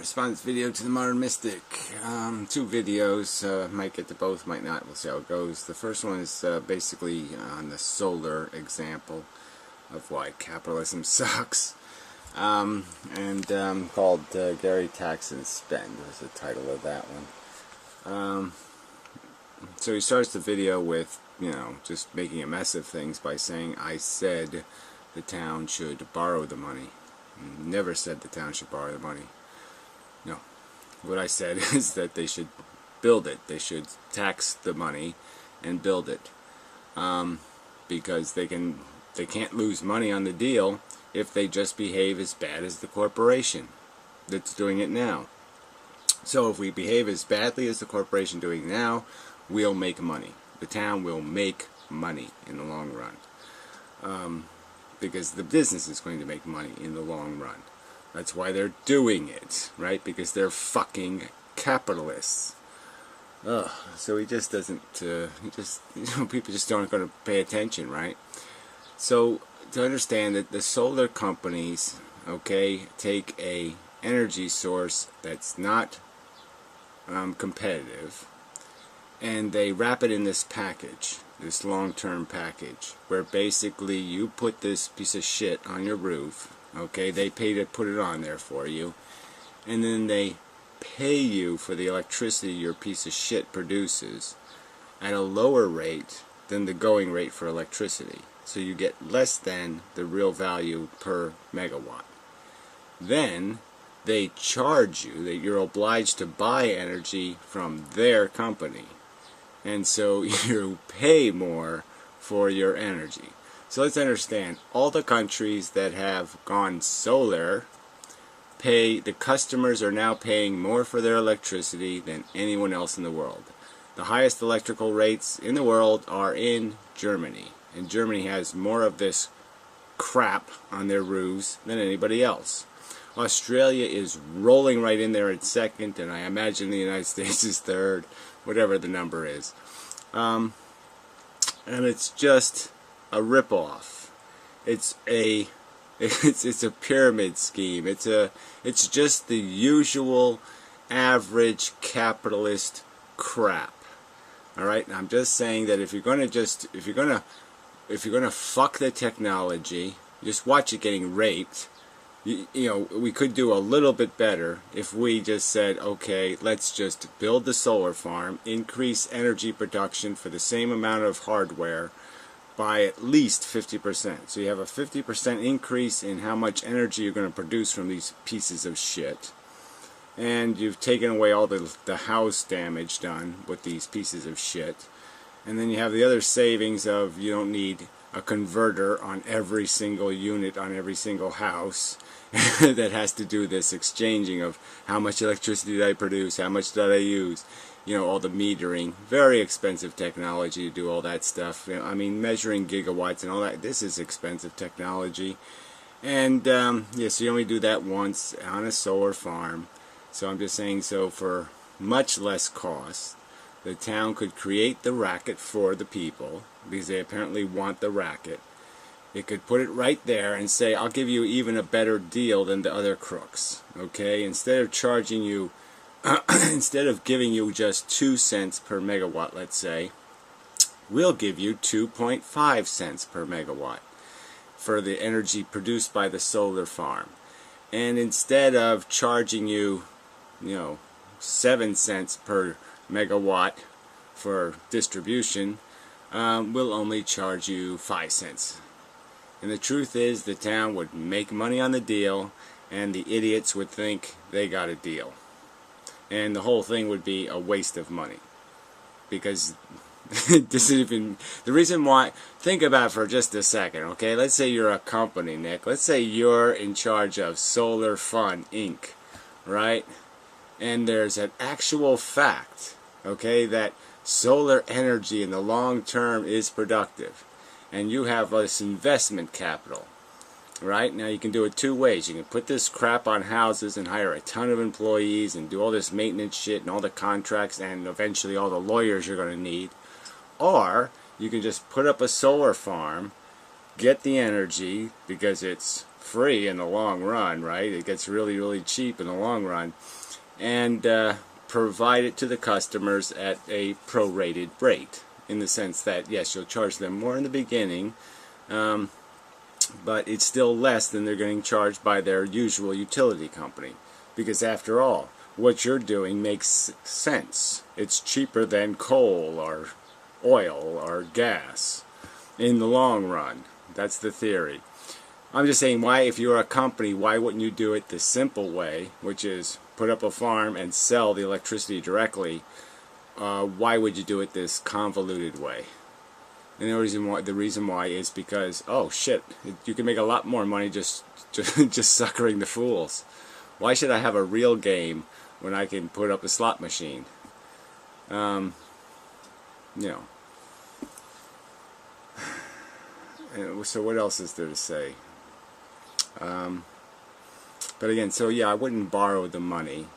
response video to the Modern Mystic. Two videos, might get to both, might not, we'll see how it goes. The first one is basically on the solar example of why capitalism sucks. Called Gary Tax and Spend was the title of that one. So he starts the video with, just making a mess of things by saying, I said the town should borrow the money. Never said the town should borrow the money. No. What I said is that they should build it. They should tax the money and build it. Because they can't lose money on the deal if they just behave as bad as the corporation that's doing it now. So if we behave as badly as the corporation doing now, we'll make money. The town will make money in the long run. Because the business is going to make money in the long run. That's why they're doing it, right? Because they're fucking capitalists. Ugh. So he just doesn't, people just aren't going to pay attention, right? So to understand that the solar companies, take a energy source that's not competitive, and they wrap it in this package, this long-term package, where basically you put this piece of shit on your roof, they pay to put it on there for you, and then they pay you for the electricity your piece of shit produces at a lower rate than the going rate for electricity. So you get less than the real value per megawatt. Then they charge you, that you're obliged to buy energy from their company. And so you pay more for your energy. So let's understand, all the countries that have gone solar, the customers are now paying more for their electricity than anyone else in the world. The highest electrical rates in the world are in Germany. And Germany has more of this crap on their roofs than anybody else. Australia is rolling right in there at second, and I imagine the United States is third, whatever the number is. And it's just a ripoff. It's a pyramid scheme. It's just the usual average capitalist crap. All right. And I'm just saying that if you're gonna fuck the technology, just watch it getting raped. We could do a little bit better if we just said, okay, let's just build the solar farm, increase energy production for the same amount of hardware by at least 50%. So you have a 50% increase in how much energy you're going to produce from these pieces of shit. And you've taken away all the house damage done with these pieces of shit. And then you have the other savings of you don't need a converter on every single unit on every single house that has to do this exchanging of how much electricity did I produce, how much did I use, all the metering. Very expensive technology to do all that stuff. Measuring gigawatts and all that, this is expensive technology. And so you only do that once on a solar farm. So I'm just saying, so for much less cost, the town could create the racket for the people, because they apparently want the racket. It could put it right there and say, I'll give you even a better deal than the other crooks. Instead of charging you, instead of giving you just 2 cents per megawatt, let's say, we'll give you 2.5 cents per megawatt for the energy produced by the solar farm. And instead of charging you, 7 cents per megawatt for distribution, we'll only charge you 5 cents. And the truth is, the town would make money on the deal, and the idiots would think they got a deal. And the whole thing would be a waste of money. Because this is even the reason why. Think about it for just a second, Let's say you're a company, Nick. Let's say you're in charge of Solar Fund Inc., right? And there's an actual fact, that solar energy in the long term is productive. And you have this investment capital, right? Now you can do it two ways. You can put this crap on houses and hire a ton of employees and do all this maintenance shit and all the contracts and eventually all the lawyers you're going to need. Or you can just put up a solar farm, get the energy because it's free in the long run, right? It gets really, really cheap in the long run. And provide it to the customers at a prorated rate, in the sense that, yes, you'll charge them more in the beginning, but it's still less than they're getting charged by their usual utility company. Because after all, what you're doing makes sense. It's cheaper than coal or oil or gas in the long run. That's the theory. I'm just saying, why, if you're a company, why wouldn't you do it the simple way, which is put up a farm and sell the electricity directly? Why would you do it this convoluted way? And the reason why is because, oh shit, you can make a lot more money just suckering the fools. Why should I have a real game when I can put up a slot machine? You know. So what else is there to say? But again, so yeah, I wouldn't borrow the money.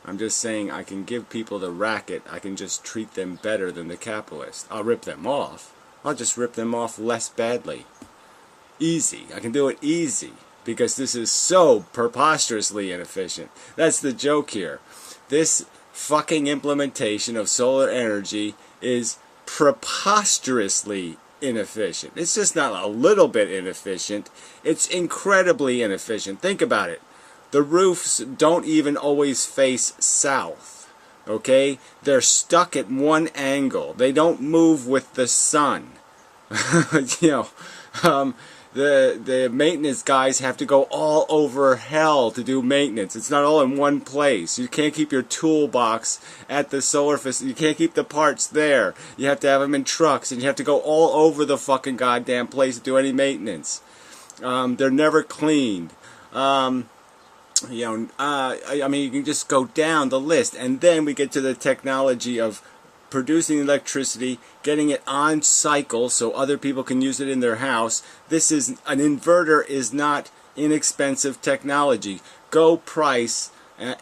I'm just saying I can give people the racket. I can just treat them better than the capitalist. I'll rip them off. I'll just rip them off less badly. Easy. I can do it easy. Because this is so preposterously inefficient. That's the joke here. This fucking implementation of solar energy is preposterously inefficient. It's just not a little bit inefficient. It's incredibly inefficient. Think about it. The roofs don't even always face south. Okay? They're stuck at one angle. They don't move with the sun. You know, the maintenance guys have to go all over hell to do maintenance. It's not all in one place. You can't keep your toolbox at the solar facility. You can't keep the parts there. You have to have them in trucks, and you have to go all over the fucking goddamn place to do any maintenance. They're never cleaned. I mean, you can just go down the list, and then we get to the technology of producing electricity, getting it on cycle so other people can use it in their house. This is, an inverter is not inexpensive technology. Go price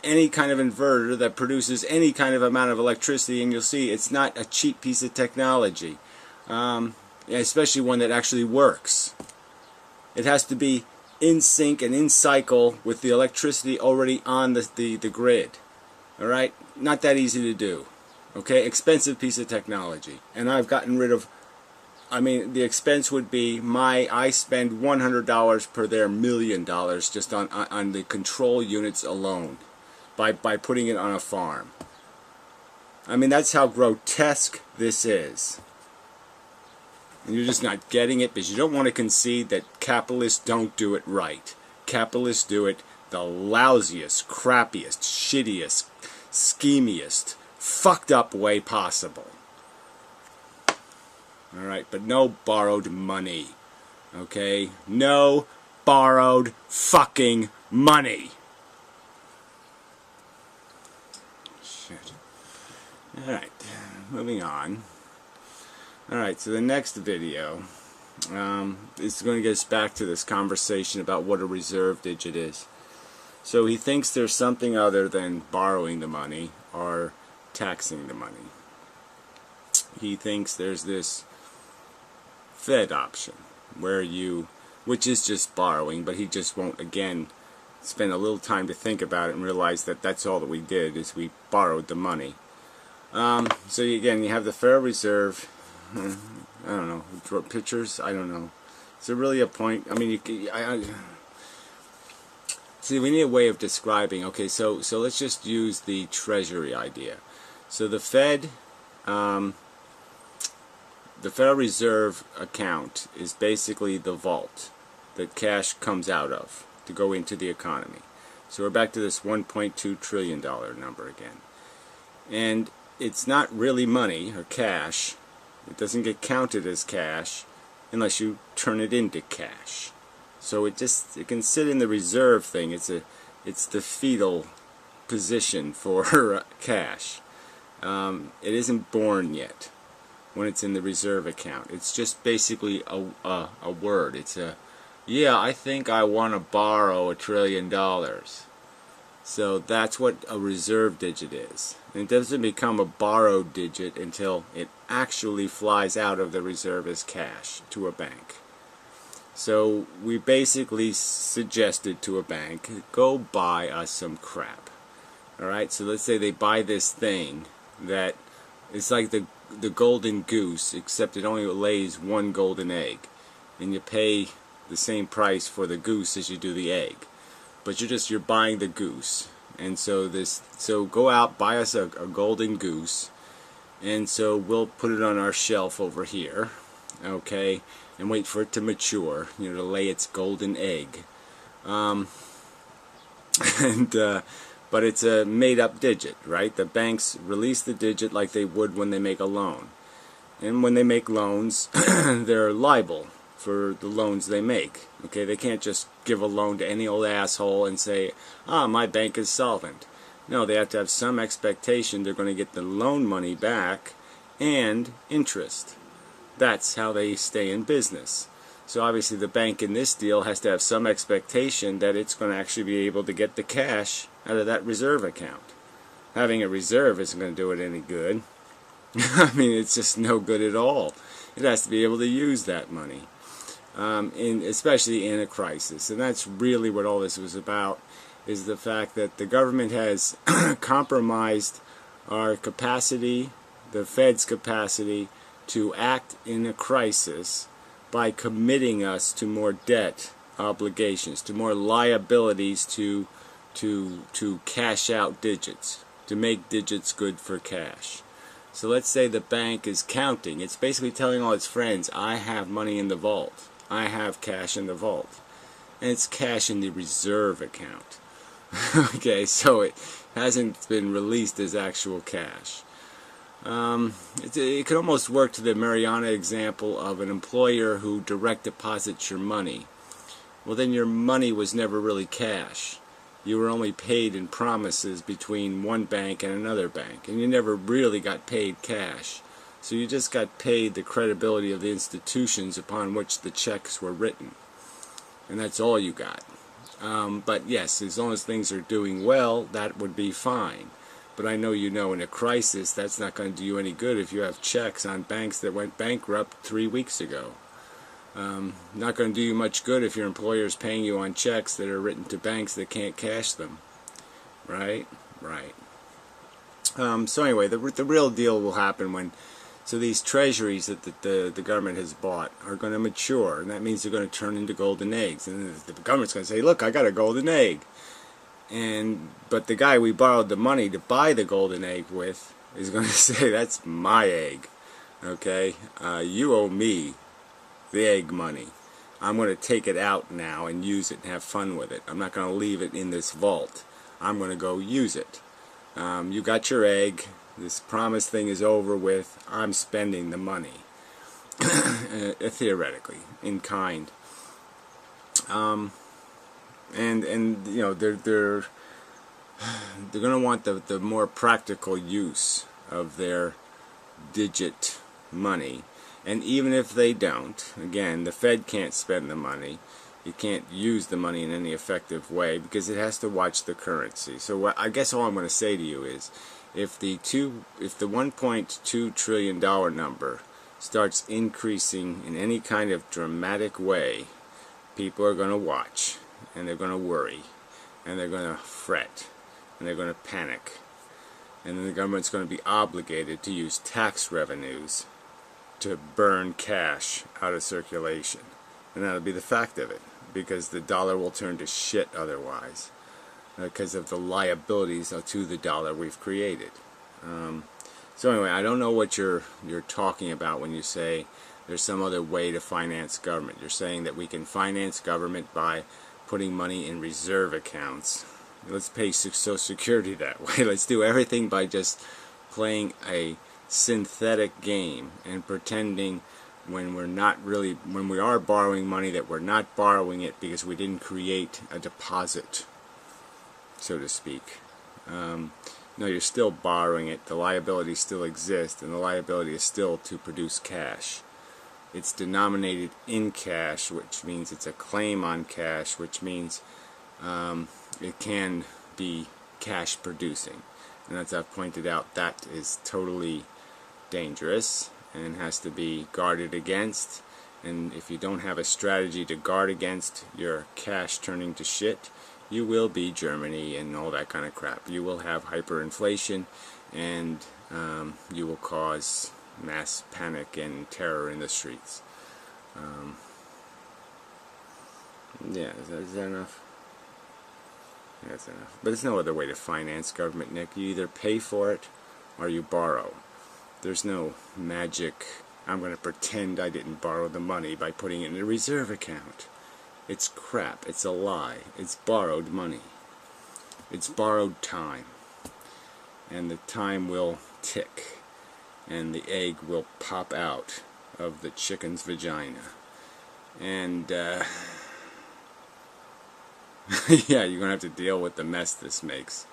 any kind of inverter that produces any kind of amount of electricity, and you'll see it's not a cheap piece of technology, especially one that actually works. It has to be in sync and in cycle with the electricity already on the grid. Alright? Not that easy to do. Okay, expensive piece of technology. And I've gotten rid of, I mean, the expense would be I spend $100 per their $1 million just on the control units alone by putting it on a farm. I mean, that's how grotesque this is. And you're just not getting it because you don't want to concede that capitalists don't do it right. Capitalists do it the lousiest, crappiest, shittiest, schemiest, fucked up way possible. Alright, but no borrowed money. Okay? No borrowed fucking money. Shit. Alright, moving on. Alright, so the next video is going to get us back to this conversation about what a reserve digit is. So he thinks there's something other than borrowing the money or taxing the money. He thinks there's this Fed option where which is just borrowing, but he just won't again spend a little time to think about it and realize that that's all that we did is we borrowed the money. So again, you have the Federal Reserve. I don't know, draw pictures. I don't know. Is there really a point? I mean, see, we need a way of describing. Okay, so let's just use the Treasury idea. So the Fed, the Federal Reserve account is basically the vault that cash comes out of to go into the economy. So we're back to this $1.2 trillion number again. And it's not really money or cash. It doesn't get counted as cash unless you turn it into cash. So it can sit in the reserve thing. It's the fetal position for cash. It isn't born yet when it's in the reserve account. It's just basically a word. It's yeah, I think I want to borrow $1 trillion. So that's what a reserve digit is. And it doesn't become a borrowed digit until it actually flies out of the reserve as cash to a bank. So we basically suggested to a bank, go buy us some crap. Alright, so let's say they buy this thing that is like the golden goose, except it only lays one golden egg. And you pay the same price for the goose as you do the egg. But you're buying the goose. And so go out, buy us a golden goose, and so we'll put it on our shelf over here, okay, and wait for it to mature, to lay its golden egg. But it's a made-up digit, right? The banks release the digit like they would when they make a loan. And when they make loans, they're liable for the loans they make. Okay, they can't just give a loan to any old asshole and say, my bank is solvent. No, they have to have some expectation they're going to get the loan money back and interest. That's how they stay in business. So obviously the bank in this deal has to have some expectation that it's going to actually be able to get the cash out of that reserve account. Having a reserve isn't going to do it any good. I mean, it's just no good at all. It has to be able to use that money, especially in a crisis. And that's really what all this was about, is the fact that the government has compromised our capacity, the Fed's capacity, to act in a crisis by committing us to more debt obligations, to more liabilities to cash out digits, to make digits good for cash. So let's say the bank is counting. It's basically telling all its friends, I have money in the vault. I have cash in the vault. And it's cash in the reserve account. Okay, so it hasn't been released as actual cash. It could almost work to the Mariana example of an employer who direct deposits your money. Well, then your money was never really cash. You were only paid in promises between one bank and another bank, and you never really got paid cash. So you just got paid the credibility of the institutions upon which the checks were written. And that's all you got. But yes, as long as things are doing well, that would be fine. But I know in a crisis, that's not going to do you any good if you have checks on banks that went bankrupt 3 weeks ago. Not going to do you much good if your employer is paying you on checks that are written to banks that can't cash them. Right? Right. So anyway, the real deal will happen when, so these treasuries that the government has bought are going to mature, and that means they're going to turn into golden eggs. And the government's going to say, look, I got a golden egg. But the guy we borrowed the money to buy the golden egg with is going to say, that's my egg. Okay? You owe me the egg money. I'm going to take it out now and use it and have fun with it. I'm not going to leave it in this vault. I'm going to go use it. You got your egg. This promise thing is over with. I'm spending the money. Theoretically, in kind. And they're going to want the more practical use of their digit money. And even if they don't, again, the Fed can't spend the money. You can't use the money in any effective way because it has to watch the currency. So I guess all I'm going to say to you is, if the $1.2 trillion number starts increasing in any kind of dramatic way, people are going to watch, and they're going to worry, and they're going to fret, and they're going to panic. And then the government's going to be obligated to use tax revenues to burn cash out of circulation. And that'll be the fact of it, because the dollar will turn to shit otherwise, because of the liabilities to the dollar we've created. So anyway, I don't know what you're talking about when you say there's some other way to finance government. You're saying that we can finance government by putting money in reserve accounts. Let's pay Social Security that way. Let's do everything by just playing a synthetic game and pretending when we are borrowing money that we're not borrowing it because we didn't create a deposit, so to speak. No, you're still borrowing it. The liability still exists, and the liability is still to produce cash. It's denominated in cash, which means it's a claim on cash, which means it can be cash producing. And as I've pointed out, that is totally dangerous and has to be guarded against, and if you don't have a strategy to guard against your cash turning to shit, you will be Germany and all that kind of crap. You will have hyperinflation, and you will cause mass panic and terror in the streets. Yeah, is that enough? Yeah, that's enough. But there's no other way to finance government, Nick. You either pay for it or you borrow. There's no magic, I'm going to pretend I didn't borrow the money by putting it in a reserve account. It's crap. It's a lie. It's borrowed money. It's borrowed time. And the time will tick. And the egg will pop out of the chicken's vagina. And, yeah, you're going to have to deal with the mess this makes.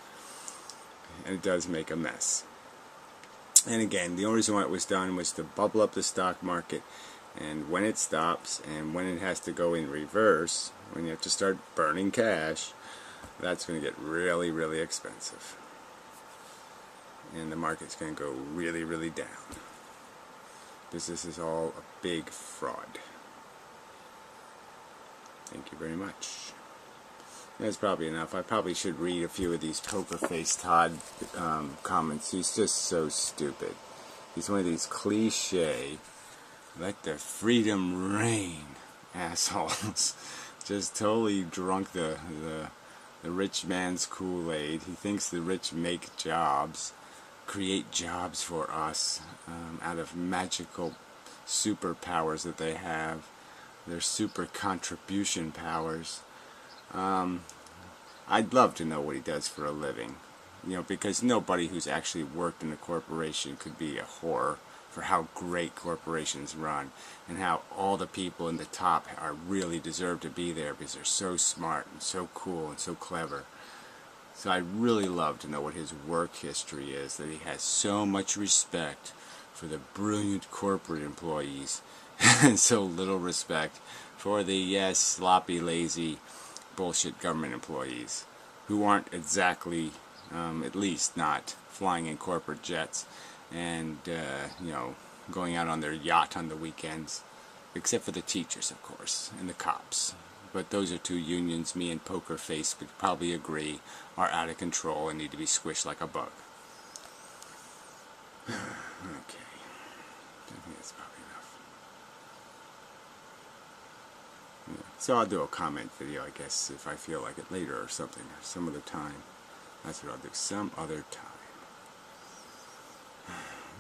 And it does make a mess. And again, the only reason why it was done was to bubble up the stock market. And when it stops, and when it has to go in reverse, when you have to start burning cash, that's going to get really, really expensive. And the market's going to go really, really down. Because this is all a big fraud. Thank you very much. That's probably enough. I probably should read a few of these Poker Face Todd comments. He's just so stupid. He's one of these cliche, let the freedom reign assholes. Just totally drunk the rich man's Kool-Aid. He thinks the rich make jobs, create jobs for us out of magical superpowers that they have. Their super contribution powers. I'd love to know what he does for a living, you know, because nobody who's actually worked in a corporation could be a whore for how great corporations run and how all the people in the top are really deserve to be there because they're so smart and so cool and so clever. So I'd really love to know what his work history is, that he has so much respect for the brilliant corporate employees and so little respect for the, yes, sloppy, lazy, bullshit government employees who aren't exactly, at least not flying in corporate jets and, you know, going out on their yacht on the weekends, except for the teachers, of course, and the cops. But those are two unions me and Poker Face could probably agree are out of control and need to be squished like a bug. Okay. I think that's probably enough. Yeah. So I'll do a comment video, I guess, if I feel like it later or something, or some other time. That's what I'll do, some other time.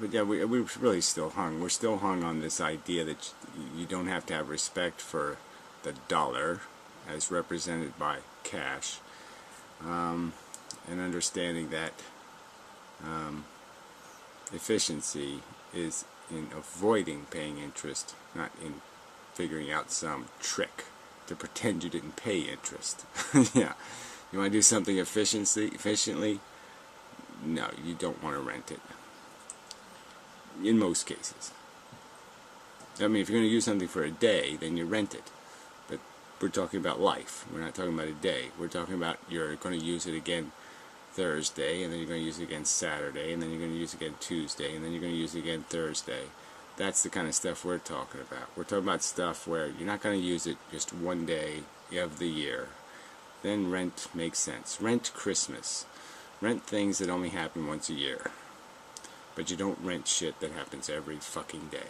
But yeah, we're really still hung. We're still hung on this idea that you don't have to have respect for the dollar as represented by cash, and understanding that efficiency is in avoiding paying interest, not in figuring out some trick to pretend you didn't pay interest. Yeah, you want to do something efficiently? No, you don't want to rent it. In most cases. I mean, if you're going to use something for a day, then you rent it. But we're talking about life. We're not talking about a day. We're talking about you're going to use it again Thursday, and then you're going to use it again Saturday, and then you're going to use it again Tuesday, and then you're going to use it again Thursday. That's the kind of stuff we're talking about. We're talking about stuff where you're not going to use it just one day of the year. Then rent makes sense. Rent Christmas. Rent things that only happen once a year. But you don't rent shit that happens every fucking day.